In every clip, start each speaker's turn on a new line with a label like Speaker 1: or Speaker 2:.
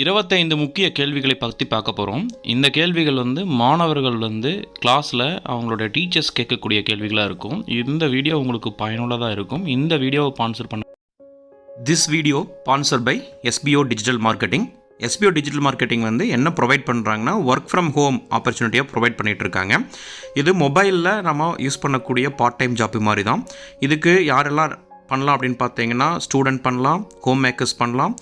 Speaker 1: 25 முக்கிய கேள்விகளை பற்றி பார்க்க போகிறோம். இந்த கேள்விகள் மாணவர்கள் கிளாஸில் அவங்களோட டீச்சர்ஸ் கேட்கக்கூடிய கேள்விகளாக இருக்கும். இந்த வீடியோ உங்களுக்கு பயனுள்ளதாக இருக்கும். இந்த வீடியோவை ஸ்பான்சர் பண்ண this video sponsor by SPO digital marketing. SPO digital marketing என்ன ப்ரொவைட் பண்ணுறாங்கன்னா ஒர்க் ஃப்ரம் ஹோம் ஆப்பர்ச்சுனிட்டியாக ப்ரொவைட் பண்ணிகிட்டு இருக்காங்க. இது மொபைலில் நம்ம யூஸ் பண்ணக்கூடிய பார்ட் டைம் ஜாப் மாதிரி தான். இதுக்கு யாரெல்லாம் பண்ணலாம் அப்படின்னு பார்த்தீங்கன்னா ஸ்டூடெண்ட் பண்ணலாம், ஹோம் மேக்கர்ஸ் பண்ணலாம்,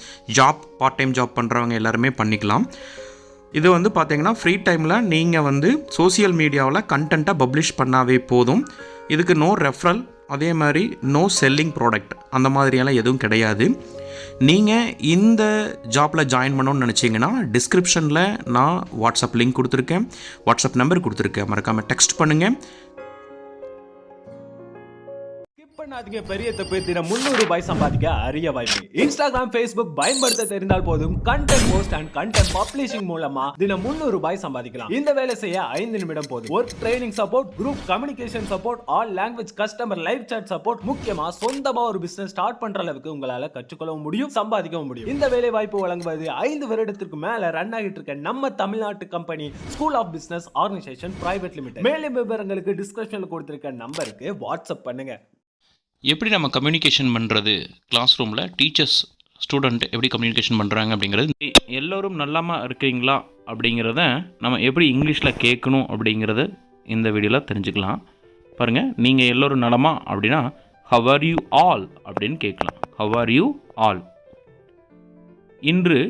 Speaker 1: பார்ட் டைம் ஜாப் பண்ணுறவங்க எல்லாருமே பண்ணிக்கலாம். இது பார்த்தீங்கன்னா ஃப்ரீ டைமில் நீங்கள் சோசியல் மீடியாவில் கண்டென்ட்டை பப்ளிஷ் பண்ணாவே போதும். இதுக்கு நோ ரெஃபரல், அதே மாதிரி நோ செல்லிங் ப்ராடக்ட், அந்த மாதிரியெல்லாம் எதுவும் கிடையாது. நீங்கள் இந்த ஜாப்பில் ஜாயின் பண்ணணும்னு நினச்சிங்கன்னா டிஸ்கிரிப்ஷனில் நான் வாட்ஸ்அப் லிங்க் கொடுத்துருக்கேன், வாட்ஸ்அப் நம்பர் கொடுத்துருக்கேன். மறக்காமல் டெக்ஸ்ட் பண்ணுங்கள்.
Speaker 2: பண்ணாதீங்க, பெரிய தப்பு. தினம் 300 ரூபாய் சம்பாதிக்க அரிய வாய்ப்பு. இன்ஸ்டாகிராம், Facebook பயன்படுத்த தெரிந்தால் போதும். Content post and content publishing மூலமா தினம் 300 ரூபாய் சம்பாதிக்கலாம். இந்த வேலை செய்ய 5 நிமிடம் போதும். Work training support, group communication support, all language customer live chat support, முக்கியமா சொந்தமா ஒரு பிசினஸ் ஸ்டார்ட் பண்ற அளவுக்கு உங்களால கற்றுக்கொள்ளவும் முடியும், சம்பாதிக்கவும் முடியும். இந்த வேலை வாய்ப்பு வழங்குவது 5 வருடத்திற்கு மேல ரன் ஆகிட்டு இருக்க நம்ம தமிழ்நாட்டு company school of business organisation private limited. மேலும் விவரங்களுக்கு டிஸ்கிரிப்ஷன்ல கொடுத்திருக்க நம்பருக்கு வாட்ஸ்அப் பண்ணுங்க.
Speaker 1: எப்படி நம்ம கம்யூனிகேஷன் பண்ணுறது, கிளாஸ் ரூமில் டீச்சர்ஸ் ஸ்டூடெண்ட் எப்படி கம்யூனிகேஷன் பண்ணுறாங்க அப்படிங்கிறது, எல்லோரும் நல்லாமா இருக்கீங்களா அப்படிங்கிறத நம்ம எப்படி இங்கிலீஷில் கேட்கணும் அப்படிங்கிறத இந்த வீடியோவில் தெரிஞ்சுக்கலாம். பாருங்கள், நீங்கள் எல்லோரும் நலமா அப்படின்னா ஹவ் ஆர் யூ ஆல் அப்படின்னு கேட்கலாம். How are you all. இன்று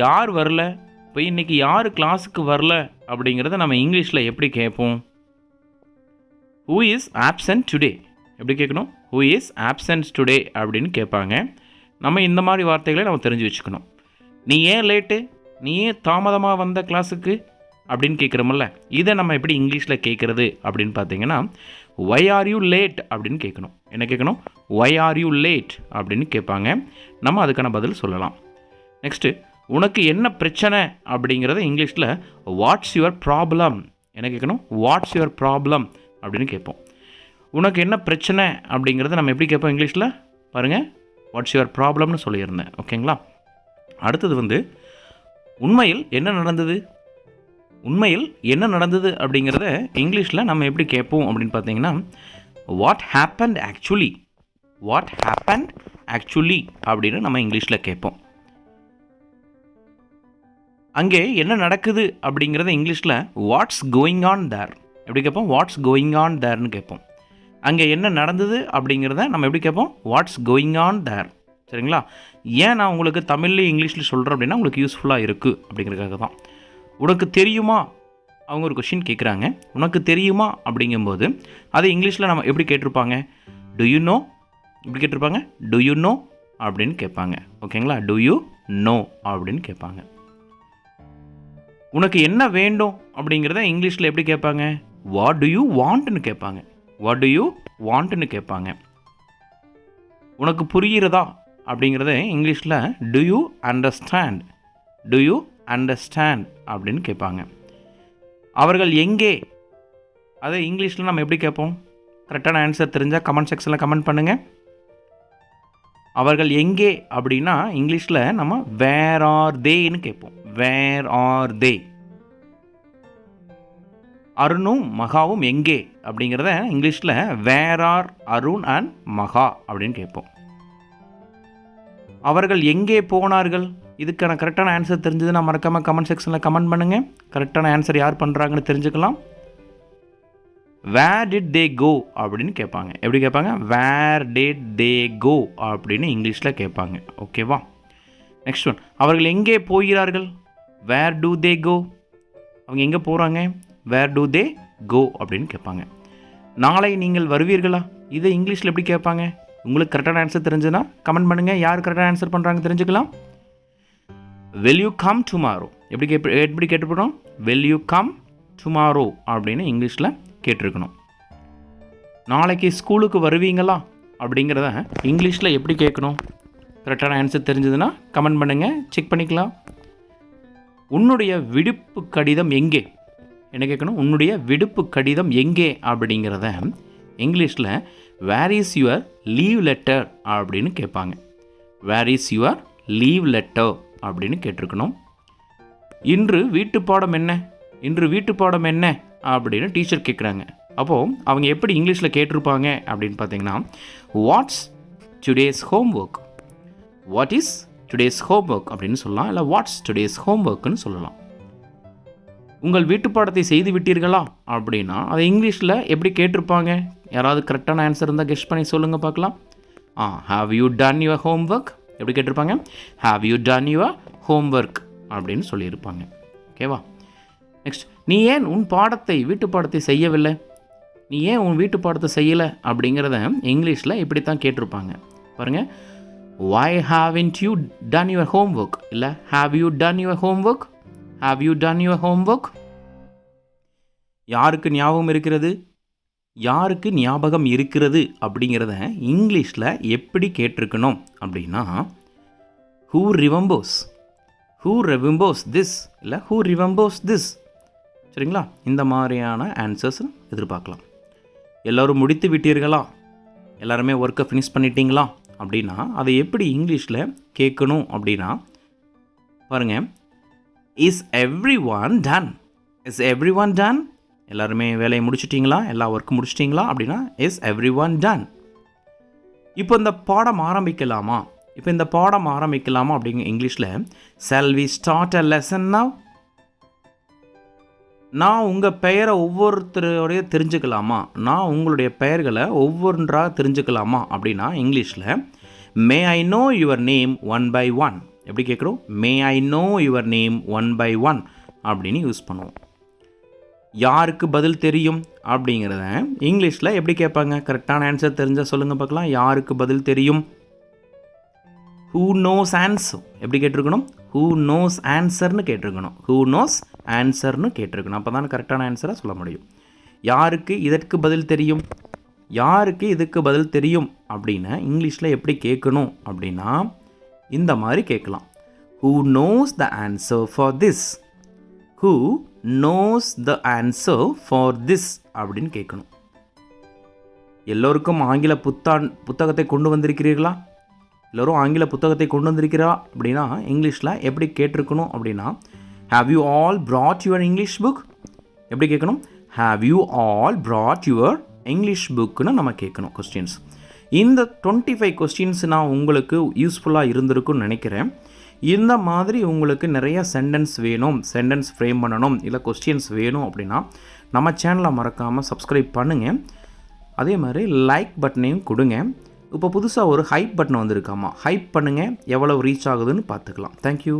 Speaker 1: யார் வரல, இப்போ இன்றைக்கி யார் கிளாஸுக்கு வரல அப்படிங்கிறத நம்ம இங்கிலீஷில் எப்படி கேட்போம்? ஹூ இஸ் ஆப்சென்ட் டுடே எப்படி கேட்கணும்? ஹூ இஸ் ஆப்சென்ட் டுடே அப்படின்னு கேட்பாங்க. நம்ம இந்த மாதிரி வார்த்தைகளை நம்ம தெரிஞ்சு வச்சுக்கணும். நீ ஏன் லேட்டு, நீ ஏன் தாமதமாக வந்த கிளாஸுக்கு அப்படின்னு கேட்குறோமில்ல, இதை நம்ம எப்படி இங்கிலீஷில் கேட்குறது அப்படின்னு பார்த்தீங்கன்னா ஒய் ஆர் யூ லேட் அப்படின்னு கேட்கணும். என்ன கேட்கணும்? ஒய் ஆர் யூ லேட் அப்படின்னு கேட்பாங்க. நம்ம அதுக்கான பதில் சொல்லலாம். நெக்ஸ்ட்டு, உனக்கு என்ன பிரச்சனை அப்படிங்கிறத இங்கிலீஷில் வாட்ஸ் யுவர் ப்ராப்ளம் என்ன கேட்கணும்? வாட்ஸ் யுவர் ப்ராப்ளம் அப்படின்னு கேட்போம். உனக்கு என்ன பிரச்சனை அப்படிங்கிறத நம்ம எப்படி கேட்போம் இங்கிலீஷில்? பாருங்கள், வாட்ஸ் யுவர் ப்ராப்ளம்னு சொல்லியிருந்தேன். ஓகேங்களா? அடுத்தது உண்மையில் என்ன நடந்தது, உண்மையில் என்ன நடந்தது அப்படிங்கிறத இங்கிலீஷில் நம்ம எப்படி கேட்போம் அப்படின்னு பார்த்தீங்கன்னா what happened actually, what happened actually அப்படின்னு நம்ம இங்கிலீஷில் கேட்போம். அங்கே என்ன நடக்குது அப்படிங்கிறத இங்கிலீஷில் வாட்ஸ் கோயிங் ஆன் தேர் எப்படி கேட்போம்? வாட்ஸ் கோயிங் ஆன் தேர்னு கேட்போம். அங்கே என்ன நடந்தது அப்படிங்கிறத நம்ம எப்படி கேட்போம்? What's going on their. சரிங்களா? ஏன் நான் உங்களுக்கு தமிழ்லேயும் இங்கிலீஷில் சொல்கிறேன் அப்படின்னா உங்களுக்கு யூஸ்ஃபுல்லாக இருக்குது அப்படிங்கிறதுக்காக தான். உனக்கு தெரியுமா, அவங்க ஒரு கொஷின் கேட்குறாங்க. உனக்கு தெரியுமா அப்படிங்கும்போது அதை இங்கிலீஷில் நம்ம எப்படி கேட்டிருப்பாங்க? டு யூ நோ எப்படி கேட்டிருப்பாங்க? டு யூ நோ அப்படின்னு கேட்பாங்க. ஓகேங்களா? டு யூ நோ அப்படின்னு கேட்பாங்க. உனக்கு என்ன வேண்டும் அப்படிங்கிறத இங்கிலீஷில் எப்படி கேட்பாங்க? வாட் டு யூ வாண்ட்னு கேட்பாங்க. வாட் டு யூ வாண்ட்னு கேட்பாங்க. உனக்கு புரிகிறதா அப்படிங்கிறத இங்கிலீஷில் to you understand, to you understand அப்படின்னு கேட்பாங்க. அவர்கள் எங்கே, அதை இங்கிலீஷில் நம்ம எப்படி கேட்போம்? கரெக்டான ஆன்சர் தெரிஞ்சால் கமெண்ட் செக்ஷனில் கமெண்ட் பண்ணுங்கள். அவர்கள் எங்கே அப்படின்னா இங்கிலீஷில் நம்ம வேர் ஆர் தேன்னு கேட்போம். வேர் ஆர் தே. அருணும் மகாவும் எங்கே அப்படிங்கிறத இங்கிலீஷில் வேர் ஆர் அருண் அண்ட் மகா அப்படின்னு கேட்போம். அவர்கள் எங்கே போனார்கள், இதுக்கான கரெக்டான ஆன்சர் தெரிஞ்சதுன்னா மறக்காமல் கமெண்ட் செக்ஷனில் கமெண்ட் பண்ணுங்கள். கரெக்டான ஆன்சர் யார் பண்ணுறாங்கன்னு தெரிஞ்சுக்கலாம். வேர் டிட் தே கோ அப்படின்னு கேட்பாங்க. எப்படி கேட்பாங்க? வேர் டிட் தே கோ அப்படின்னு இங்கிலீஷில் கேட்பாங்க. ஓகேவா? நெக்ஸ்ட் ஒன், அவர்கள் எங்கே போகிறார்கள்? வேர் டு தே கோ. அவங்க எங்கே போகிறாங்க? வேர் டு தே கோ அப்படின்னு கேட்பாங்க. நாளை நீங்கள் வருவீர்களா, இதை இங்கிலீஷில் எப்படி கேட்பாங்க? உங்களுக்கு கரெக்டான ஆன்சர் தெரிஞ்சுன்னா கமெண்ட் பண்ணுங்கள். யார் கரெக்டான ஆன்சர் பண்ணுறாங்க தெரிஞ்சுக்கலாம். வில் யூ கம் டுமாரோ எப்படி கேட்டுப்போம்? வில் யூ கம் டுமாரோ அப்படின்னு இங்கிலீஷில் கேட்டிருக்கணும். நாளைக்கு ஸ்கூலுக்கு வருவீங்களா அப்படிங்கிறத இங்கிலீஷில் எப்படி கேட்கணும்? கரெக்டான ஆன்சர் தெரிஞ்சதுன்னா கமெண்ட் பண்ணுங்கள், செக் பண்ணிக்கலாம். உன்னுடைய விடுப்பு கடிதம் எங்கே என்ன கேட்கணும்? உன்னுடைய விடுப்பு கடிதம் எங்கே அப்படிங்கிறத இங்கிலீஷில் where is your leave letter அப்படின்னு கேட்பாங்க. Where is your leave letter அப்படின்னு கேட்டிருக்கணும். இன்று வீட்டு பாடம் என்ன, இன்று வீட்டு பாடம் என்ன அப்படின்னு டீச்சர் கேட்குறாங்க. அப்போது அவங்க எப்படி இங்கிலீஷில் கேட்டிருப்பாங்க அப்படின்னு பார்த்தீங்கன்னா, what's today's homework, what is today's homework அப்படின்னு சொல்லலாம், இல்லை வாட்ஸ் டுடேஸ் ஹோம்ஒர்க்குன்னு சொல்லலாம். உங்கள் வீட்டு பாடத்தை செய்து விட்டீர்களா அப்படின்னா அதை இங்கிலீஷில் எப்படி கேட்டிருப்பாங்க? யாராவது கரெக்டான ஆன்சர் இருந்தால் கெஸ் பண்ணி சொல்லுங்கள் பார்க்கலாம். Have you done your homework எப்படி கேட்டிருப்பாங்க? Have you done your homework அப்படின்னு சொல்லியிருப்பாங்க. ஓகேவா? நெக்ஸ்ட், நீ ஏன் உன் பாடத்தை வீட்டு பாடத்தை செய்யவில்லை, நீ ஏன் உன் வீட்டு பாடத்தை செய்யலை அப்படிங்கிறத இங்கிலீஷில் இப்படி தான் கேட்டிருப்பாங்க. பாருங்கள், why haven't you done your homework, இல்லை have you done your homework, have you done your homework. யாருக்கு ஞாபகம் இருக்கிறது, யாருக்கு ஞாபகம் இருக்கிறது அப்படிங்கிறத இங்கிலீஷில் எப்படி கேட்டிருக்கணும் அப்படின்னா, who remembers, who remembers this, இல்லை who remembers this. சரிங்களா? இந்த மாதிரியான ஆன்சர்ஸ் எதிர்பார்க்கலாம். எல்லோரும் முடித்து விட்டீர்களா, எல்லாருமே ஒர்க்கை ஃபினிஷ் பண்ணிட்டீங்களா அப்படின்னா அதை எப்படி இங்கிலீஷில் கேட்கணும் அப்படின்னா, பாருங்கள், is everyone done, is everyone done, எல்லாருமே வேலையை முடிச்சிட்டிங்களா, எல்லா ஒர்க்கும் முடிச்சிட்டிங்களா அப்படின்னா இஸ் எவ்ரி ஒன் டன். இப்போ இந்த பாடம் ஆரம்பிக்கலாமா, இப்போ இந்த பாடம் ஆரம்பிக்கலாமா அப்படிங்க இங்கிலீஷில் shall we start a lesson now. நான் உங்கள் பெயரை ஒவ்வொருத்தருடைய தெரிஞ்சுக்கலாமா, நான் உங்களுடைய பெயர்களை ஒவ்வொன்றாக தெரிஞ்சுக்கலாமா அப்படின்னா இங்கிலீஷில் may I know your name one by one. எப்படி கேட்குறோம்? May I know your name one by one அப்படின்னு யூஸ் பண்ணுவோம். யாருக்கு பதில் தெரியும் அப்படிங்கிறத இங்கிலீஷில் எப்படி கேட்பாங்க? கரெக்டான ஆன்சர் தெரிஞ்சால் சொல்லுங்கள் பார்க்கலாம். யாருக்கு பதில் தெரியும்? ஹூ நோஸ் ஆன்சர் எப்படி கேட்டிருக்கணும்? ஹூ நோஸ் ஆன்சர்னு கேட்டிருக்கணும். ஹூ நோஸ் ஆன்சர்னு கேட்டிருக்கணும். அப்போ தான் கரெக்டான ஆன்சராக சொல்ல முடியும். யாருக்கு இதற்கு பதில் தெரியும், யாருக்கு இதுக்கு பதில் தெரியும் அப்படின்னு இங்கிலீஷில் எப்படி கேட்கணும் அப்படின்னா இந்த மாதிரி கேட்கலாம். Who knows the answer for this, who knows the answer for this அப்படின்னு கேட்கணும். எல்லோருக்கும் ஆங்கில புத்தகத்தை கொண்டு வந்திருக்கிறீர்களா, எல்லோரும் ஆங்கில புத்தகத்தை கொண்டு வந்திருக்கிறா அப்படின்னா இங்கிலீஷில் எப்படி கேட்டிருக்கணும் அப்படின்னா have you all brought your English book. எப்படி கேட்கணும்? Have you all brought your English புக்குன்னு நம்ம கேட்கணும் கொஸ்டின்ஸ். இந்த 25 கொஸ்டின்ஸ் நான் உங்களுக்கு யூஸ்ஃபுல்லாக இருந்திருக்குன்னு நினைக்கிறேன். இந்த மாதிரி உங்களுக்கு நிறைய சென்டென்ஸ் வேணும், சென்டென்ஸ் ஃப்ரேம் பண்ணணும், இல்லை கொஸ்டின்ஸ் வேணும் அப்படின்னா நம்ம சேனலை மறக்காமல் சப்ஸ்கிரைப் பண்ணுங்கள். அதே மாதிரி லைக் பட்டனையும் கொடுங்க. இப்போ புதுசாக ஒரு ஹைப் பட்டன் வந்திருக்காமா, ஹைப் பண்ணுங்கள், எவ்வளோ ரீச் ஆகுதுன்னு பார்த்துக்கலாம். தேங்க்யூ.